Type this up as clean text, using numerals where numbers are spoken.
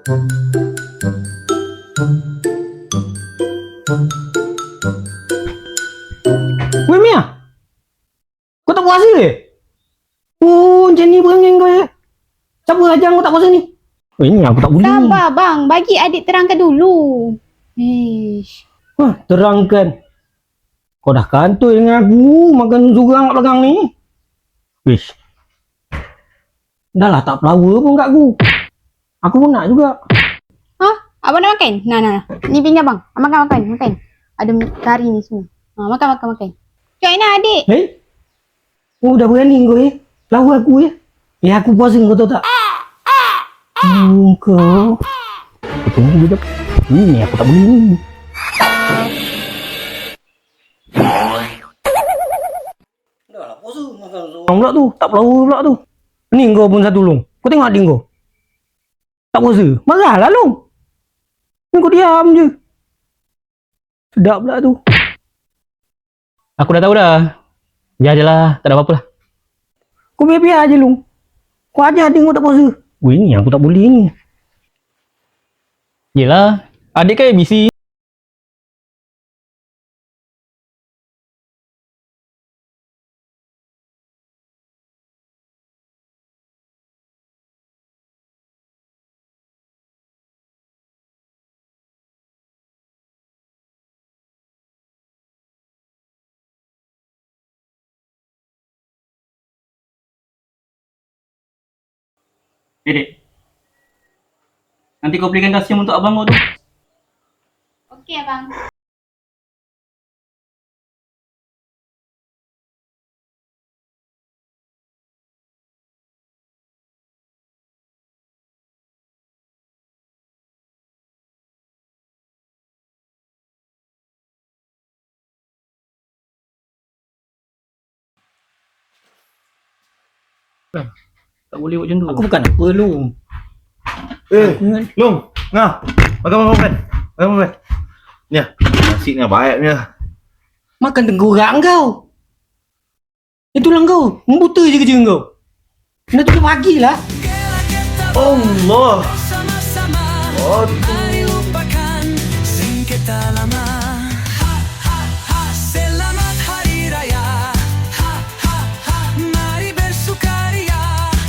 Weh Mia, kau tak puasa ke? Oh, macam ni perangai kau ya. Siapa ajar kau tak puasa ni? Oh, ini aku tak boleh. Sabar bang, bagi adik terangkan dulu. Ish. Wah, terangkan. Kau dah kantoi dengan aku makan surang kat belakang ni. Wish. Dah lah tak pelawa pun kat aku. Aku pun nak juga. Hah? Abang nak makan? Nah. Ni pinggan bang. Abang makan. Ada kari ni semua. Makan. Join lah adik. Eh? Oh, dah berani kau ya? Pelawa aku ya? Aku puasa kau tahu tak? Kau. Aku tunggu je. Ni aku tak boleh ni. Dah lah puasa makan seorang pula tu. Tak pelawa pula tu. Ni kau pun satu long. Kau tengok adik kau. Tak puasa. Marahlah long. Ni kau diam je. Sedap pula tu. Aku dah tahu dah. Biar je lah, tak ada apa-apa lah. Kau biar-biar je long. Kau ajar adik kau tak puasa. Weh ni aku tak boleh ni. Yelah, adik kan ABC. Dek, nanti kau belikan kalsium untuk abang kau tu. Okey abang. Tak boleh buat macam tu. Aku bukan apa long. Long, ngah. Makan. Ni, nasi ni baiknya. Makan tenggorak kau. Itulah kau. Membuta je kerja kau. Kena tutup pagi lah. Allah. Oh,